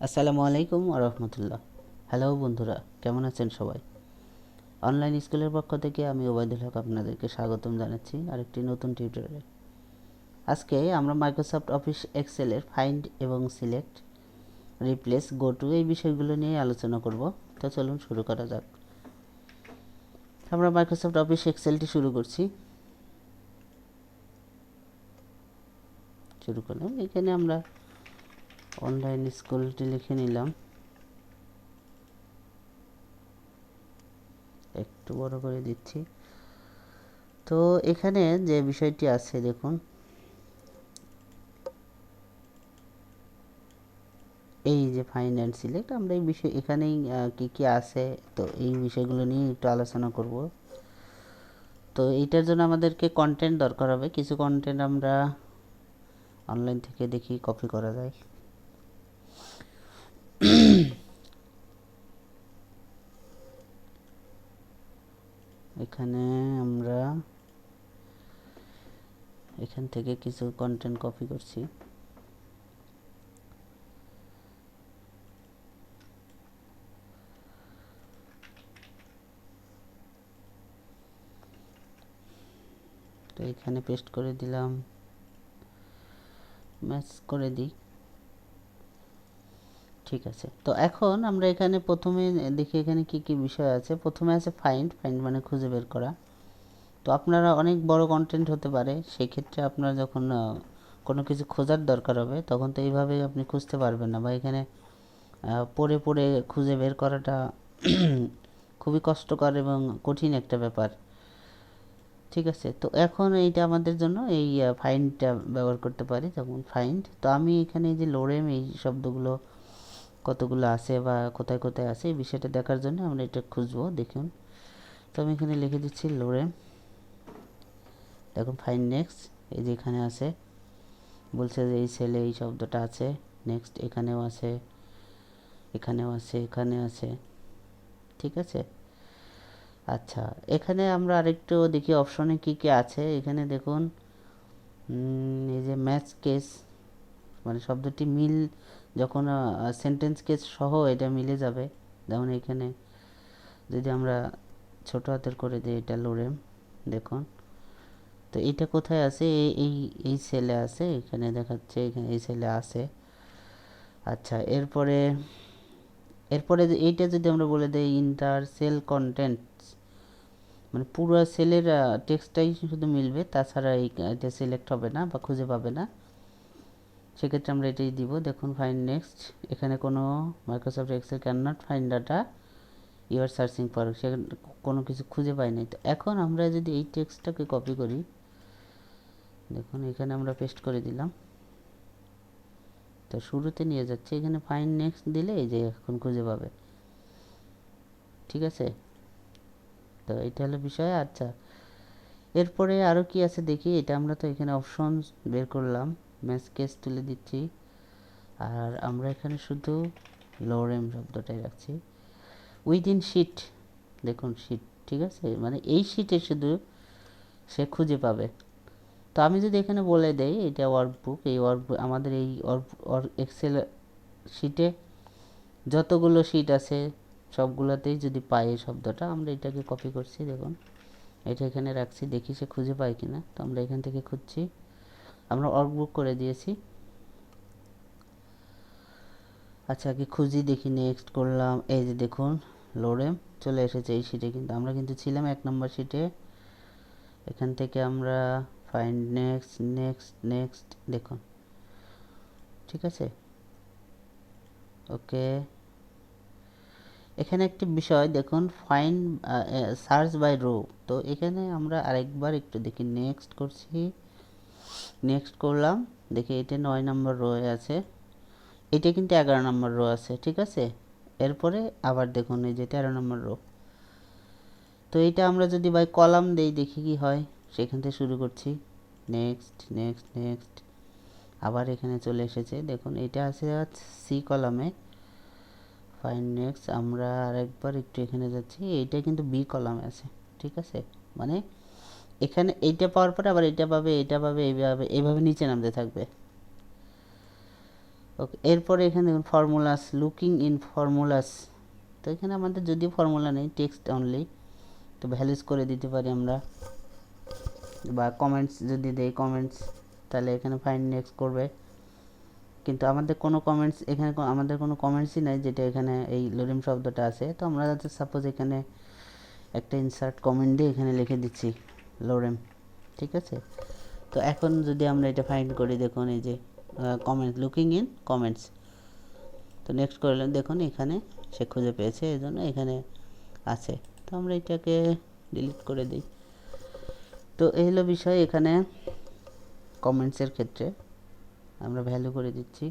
আসসালামু আলাইকুম ওয়া রাহমাতুল্লাহ। হ্যালো বন্ধুরা, কেমন আছেন সবাই? অনলাইন স্কুলের পক্ষ থেকে আমি ওবায়দুল হক আপনাদেরকে স্বাগতম জানাচ্ছি আরেকটি নতুন টিউটোরিয়ালে। আজকে আমরা মাইক্রোসফট অফিস এক্সেলের ফাইন্ড এবং সিলেক্ট, রিপ্লেস, গো টু এই বিষয়গুলো নিয়ে আলোচনা করব। তো চলুন শুরু করা যাক। আমরা মাইক্রোসফট অফিস এক্সেলটি শুরু করলাম। এখানে আমরা অনলাইন স্কুলটি লিখে নিলাম, একটু বড় করে দিচ্ছি। তো এখানে যে বিষয়টি আছে দেখুন, এই যে ফাইন্ড অ্যান্ড সিলেক্ট, আমরা এই বিষয় এখানেই কি কি আছে তো এই বিষয়গুলো নিয়ে একটু আলোচনা করব। তো এইটার জন্য আমাদেরকে কন্টেন্ট দরকার হবে। কিছু কন্টেন্ট আমরা অনলাইন থেকে দেখি কপি করা যায়। এখানে আমরা এখান থেকে কিছু কন্টেন্ট কপি করছি। তো এখানে পেস্ট করে দিলাম, ম্যাচ করে দিই। ঠিক আছে, তো এখন আমরা এখানে প্রথমে দেখি এখানে কি কি বিষয় আছে। প্রথমে আছে ফাইন্ড মানে খুঁজে বের করা। তো আপনারা অনেক বড় কন্টেন্ট হতে পারে, সেই ক্ষেত্রে আপনারা যখন কোনো কিছু খোঁজার দরকার হবে তখন তো এইভাবে আপনি খুঁজতে পারবেন না, বা এখানে পড়ে পড়ে খুঁজে বের করাটা খুবই কষ্টকর এবং কঠিন একটা ব্যাপার। ঠিক আছে, তো এখন এইটা আমাদের জন্য এই ফাইন্ডটা ব্যবহার করতে পারি। যেমন ফাইন্ড, তো আমি এখানে যে লোরেম এই শব্দগুলো কতগুলো আছে বা কোথায় কোথায় আছে এই বিষয়টা দেখার জন্য আমরা এটা খুঁজবো। দেখুন, তো আমি এখানে লিখে দিচ্ছি লোরেম। দেখুন ফাইন্ড নেক্সট, এই যে এখানে আছে, বলছে যে এই সেলে এই শব্দটা আছে। নেক্সট এখানেও আছে, এখানেও আছে, এখানে আছে। ঠিক আছে, আচ্ছা এখানে আমরা আরেকটু দেখি অপশনে কি কি আছে। এখানে দেখুন এই যে ম্যাচ কেস, মানে শব্দটি মিল যখন সেন্টেন্স কেস সহ এটা মিলে যাবে। যেমন এখানে যদি আমরা ছোট হাতের করে দিই, এটা লোরেম, দেখুন তো এইটা কোথায় আছে, এই এই সেলে আছে, এখানে দেখাচ্ছে, এখানে এই সেলে আছে। আচ্ছা এরপরে এরপরে এইটা যদি আমরা বলে দিই ইন্টার সেল কন্টেন্টস, মানে পুরো সেলের টেক্সটটাই শুধু মিলবে, তাছাড়া এটা সিলেক্ট হবে না বা খুঁজে পাবে না। সেক্ষেত্রে আমরা এটাই দিব। দেখুন ফাইন্ড নেক্সট, এখানে কোনো Microsoft Excel cannot find data you are searching for, সেখানে কোনো কিছু খুঁজে পাই নাই। তো এখন আমরা যদি এই টেক্সটটাকে কপি করি, দেখুন এখানে আমরা পেস্ট করে দিলাম, তো শুরুতে নিয়ে যাচ্ছে। এখানে ফাইন্ড নেক্সট দিলে এই যে এখন খুঁজে পাবে। ঠিক আছে, তো এটা হলো বিষয়। আচ্ছা এরপরে আরও কি আছে দেখি। এটা আমরা তো এখানে অপশন বের করলাম, ম্যাচ কেস তুলে দিচ্ছি, আর আমরা এখানে শুধু লোরেম শব্দটাই রাখছি। উইদিন শিট, দেখুন শিট, ঠিক আছে, মানে এই শিটে শুধু সে খুঁজে পাবে। তো আমি যদি এখানে বলে দেই এটা ওয়ার্কবুক, এই ওয়ার্কবুক আমাদের এই এক্সেল শিটে যতগুলো শিট আছে সবগুলোতেই যদি পাই এই শব্দটা, আমরা এটাকে কপি করছি। দেখুন এটা এখানে রাখছি, দেখি সে খুঁজে পায় কিনা। তো আমরা এখান থেকে খুঁজছি, আমরা ওয়ার্কবুক করে দিয়েছি। আচ্ছা কি খুঁজি দেখি, নেক্সট করলাম, এই যে দেখুন লোরেম চলে এসেছে এই শিটে, কিন্তু আমরা কিন্তু ছিলাম 1 নম্বর শিটে। এখান থেকে আমরা ফাইন্ড নেক্সট নেক্সট নেক্সট, দেখুন ঠিক আছে, ওকে। এখানে একটি বিষয় দেখুন, ফাইন্ড সার্চ বাই রো। তো এখানে আমরা আরেকবার একটু দেখি, নেক্সট করছি, নেক্সট করলাম, দেখি এটা 9 নম্বর রো আছে, এটা কিন্তু 11 নম্বর রো আছে। ঠিক আছে, এরপরে আবার দেখুন এই যে 13 নম্বর রো। তো এইটা আমরা যদি বাই কলাম দেই দেখি কি হয়। সেখান থেকে শুরু করছি, নেক্সট নেক্সট নেক্সট, আবার এখানে চলে এসেছে। দেখুন এটা আছে সি কলামে, ফাইন্ড নেক্সট। আমরা আরেকবার একটু এখানে যাচ্ছি, এইটা কিন্তু বি কলামে আছে। ঠিক আছে, মানে এখানে এইটা পাওয়ার পরে আবার এটা পাবে, এটা পাবে, এইভাবে এইভাবে নিচে নামতে থাকবে। ওকে, এরপরে এখানে দেখুন ফর্মুলাস, লুকিং ইন ফর্মুলাস। তো এখানে আমাদের যদিও ফর্মুলা নেই, টেক্সট অনলি, তো ভ্যালুস করে দিতে পারি আমরা, বা কমেন্টস যদি দেই কমেন্টস, তাহলে এখানে ফাইন্ড নেক্সট করবে, কিন্তু আমাদের কোনো কমেন্টস এখানে আমাদের কোনো কমেন্টসই নাই যেটা এখানে এই লোরেম শব্দটা আছে। তো আমরা যাতে সাপোজ এখানে একটা ইনসার্ট কমেন্ট দিয়ে এখানে লিখে দিচ্ছি লোরেম, ঠিক আছে। তো এখন যদি আমরা এটা ফাইন্ড করি, দেখুন এই যে কমেন্ট, লুকিং ইন কমেন্টস, তো নেক্সট করলাম, দেখুন এখানে সে খুঁজে পেয়েছে, এই জন্য এখানে আছে। তো আমরা এটাকে ডিলিট করে দিই। তো এই হলো বিষয়। এখানে কমেন্টসের ক্ষেত্রে আমরা ভ্যালু করে দিচ্ছি,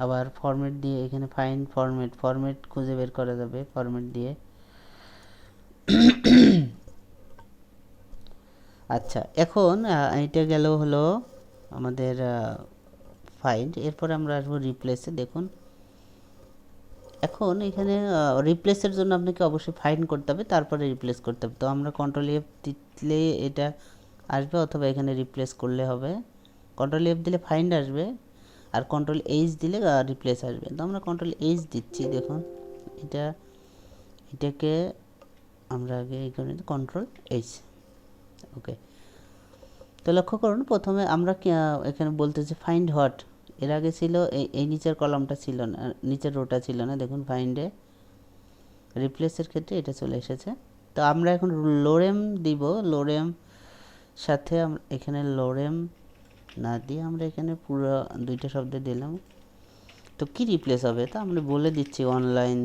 আবার ফরম্যাট দিয়ে এখানে ফাইন্ড ফরম্যাট, ফরম্যাট খুঁজে বের করা যাবে ফরম্যাট দিয়ে। আচ্ছা, এখন এটা গেল হলো আমাদের ফাইন্ড। এরপরে আমরা আসবো রিপ্লেসে। দেখুন এখন এখানে রিপ্লেসের জন্য আপনাকে অবশ্যই ফাইন্ড করতে হবে, তারপরে রিপ্লেস করতে হবে। তো আমরা কন্ট্রোল এফ দিলে এটা আসবে, অথবা এখানে রিপ্লেস করলে হবে। কন্ট্রোল এফ দিলে ফাইন্ড আসবে, আর কন্ট্রোল এইচ দিলে রিপ্লেস আসবে। তো আমরা কন্ট্রোল এইচ দিচ্ছি, দেখুন এটাকে আমরা আগে এই করে কন্ট্রোল এইচ। ওকে, তো লক্ষ্য করুন প্রথমে আমরা এখানে বলতেছি ফাইন্ড হট, এর আগে ছিল এই নিচের কলামটা ছিল না, নিচের রোটা ছিল না। দেখুন ফাইন্ডে রিপ্লেসের ক্ষেত্রে এটা চলে এসেছে। তো আমরা এখন লোরেম দিব, লোরেম সাথে আমরা এখানে লোরেম না দিয়ে আমরা এখানে পুরো দুইটা শব্দ দিলাম। তো কি রিপ্লেস হবে, তো আমরা বলে দিচ্ছি অনলাইন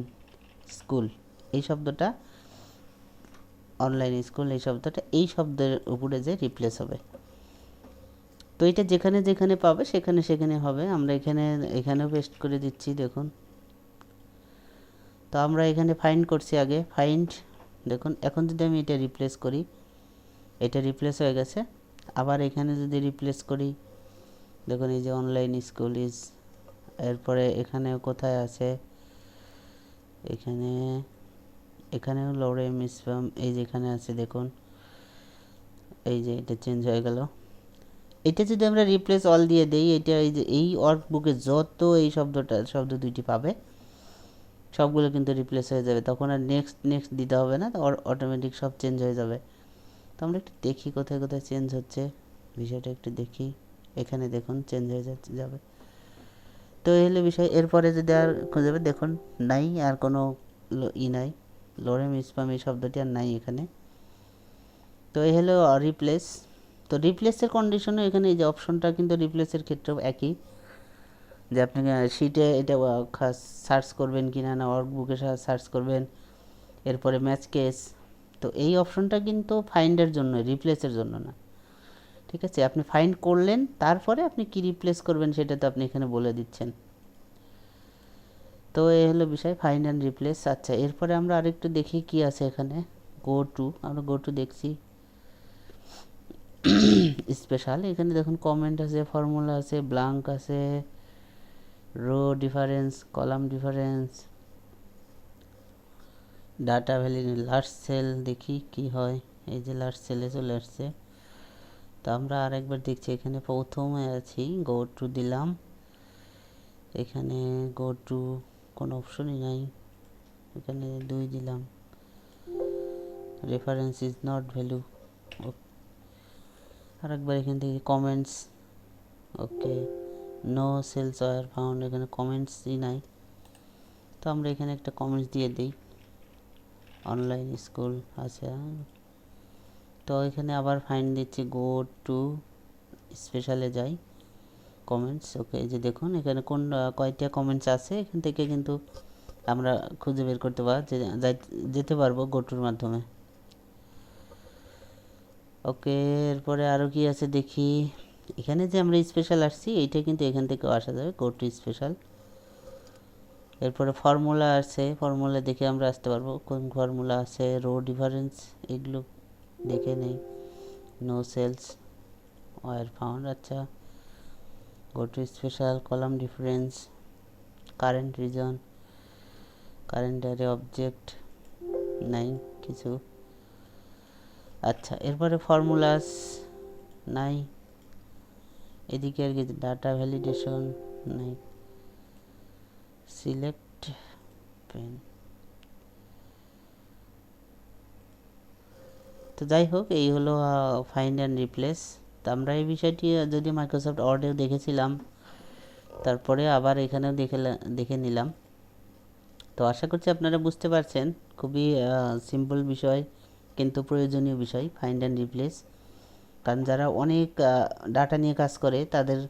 স্কুল, এই শব্দটা অনলাইন স্কুল, এই শব্দটা এই শব্দের উপরে যে রিপ্লেস হবে। তো এটা যেখানে যেখানে পাবে সেখানে সেখানে হবে। আমরা এখানেও পেস্ট করে দিচ্ছি, দেখুন। তো আমরা এখানে ফাইন্ড করছি আগে, ফাইন্ড, দেখুন এখন যদি আমি এটা রিপ্লেস করি, এটা রিপ্লেস হয়ে গেছে। আবার এখানে যদি রিপ্লেস করি, দেখুন এই যে অনলাইন স্কুল ইজ, এরপরে এখানে কোথায় আছে, এখানেও লোরেম স্প্যাম, এই যে এখানে আছে, দেখুন এই যে এটা চেঞ্জ হয়ে গেল। এটা যদি আমরা রিপ্লেস অল দিয়ে দেই, এটা এই যে এই ওয়ার্কবুকে যত এই শব্দ দুইটি পাবে সবগুলো কিন্তু রিপ্লেস হয়ে যাবে, তখন আর নেক্সট নেক্সট দিতে হবে না, অটোমেটিক সব চেঞ্জ হয়ে যাবে। তো আমরা একটু দেখি কোথায় কোথায় চেঞ্জ হচ্ছে, বিষয়টা একটু দেখি। এখানে দেখুন চেঞ্জ হয়ে যাবে। তো এই হলো বিষয়। এরপরে যদি আর খুঁজে যাবে, দেখুন নাই, আর কোনো নাই, লোরেম স্প্যাম এই শব্দটি আর নাই এখানে। তো এই হলো রিপ্লেস। তো রিপ্লেসের কন্ডিশনও এখানে এই যে অপশনটা কিন্তু রিপ্লেসের ক্ষেত্রেও একই, যে আপনি শিটে এটা সার্চ করবেন কি না, ওয়ার্কবুকে সার্চ করবেন, এরপরে ম্যাচ কেস। তো এই অপশনটা কিন্তু ফাইন্ডের জন্য, রিপ্লেসের জন্য না, ঠিক আছে। আপনি ফাইন্ড করলেন, তারপরে আপনি কি রিপ্লেস করবেন সেটা তো আপনি এখানে বলে দিচ্ছেন। তো এই হলো বিষয়, ফাইন্ড অ্যান্ড রিপ্লেস। আচ্ছা, এরপরে আমরা আরেকটু দেখি কি আছে এখানে। গো টু, আমরা গো টু দেখছি স্পেশাল। এখানে দেখুন কমেন্ট আছে, ফর্মুলা আছে, ব্লাঙ্ক আছে, row difference, column difference, data ভ্যালি, লাস্ট সেল। দেখি কি হয়, এই যে লাস্ট সেলে চলে আসছে। তো আমরা আরেকবার দেখছি, এখানে প্রথমে আছি, গো টু দিলাম, এখানে গো টু কোনো অপশনই নাই, এখানে 2 দিলাম, রেফারেন্স ইজ নট ভ্যালু। আরেকবার এখান থেকে comments, okay, no cells are found, এখানে কমেন্টসই নাই। তো আমরা এখানে একটা কমেন্টস দিয়ে দিই, অনলাইন স্কুল আছে। তো এখানে আবার ফাইন্ড দিচ্ছি, গো টু স্পেশালে যাই, কমেন্টস। ওকে, এই যে দেখুন এখানে কোন কয়টা কমেন্টস আছে, এখান থেকে কিন্তু আমরা খুঁজে বের করতে যেতে পারবো গো টুর মাধ্যমে। ওকে, এরপরে আরও কি আছে দেখি। এখানে যে আমরা স্পেশাল আসছি, এইটা কিন্তু এখান থেকেও আসা যাবে, গো টু স্পেশাল। এরপরে ফর্মুলা আছে, ফর্মুলা দেখে আমরা আসতে পারবো, কোন ফর্মুলা আছে, রো ডিফারেন্স, এগুলো দেখে নেই, নো সেলস ওয়ার ফাউন্ড। আচ্ছা, go to special, column difference, current region, current array object, নাই কিছু। আচ্ছা, এরপরে ফর্মুলাস নাই, এদিকে আর কি ডাটা ভ্যালিডেশন নাই, সিলেক্ট পেন। তো যাই হোক, এই হলো ফাইন্ড অ্যান্ড রিপ্লেস। তো আমরা এই বিষয়টি যদি মাইক্রোসফট ওয়ার্ডেও দেখেছিলাম, তারপরে আবার এখানেও দেখে নিলাম। তো আশা করছি আপনারা বুঝতে পারছেন, খুবই সিম্পল বিষয় কিন্তু প্রয়োজনীয় বিষয় ফাইন্ড অ্যান্ড রিপ্লেস। কারণ যারা অনেক ডাটা নিয়ে কাজ করে তাদের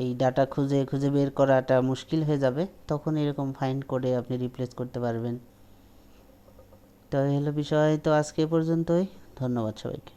এই ডাটা খুঁজে খুঁজে বের করাটা মুশকিল হয়ে যাবে, তখন এরকম ফাইন্ড করে আপনি রিপ্লেস করতে পারবেন। তো এই হলো বিষয়। তো আজকে এ পর্যন্তই, ধন্যবাদ সবাইকে।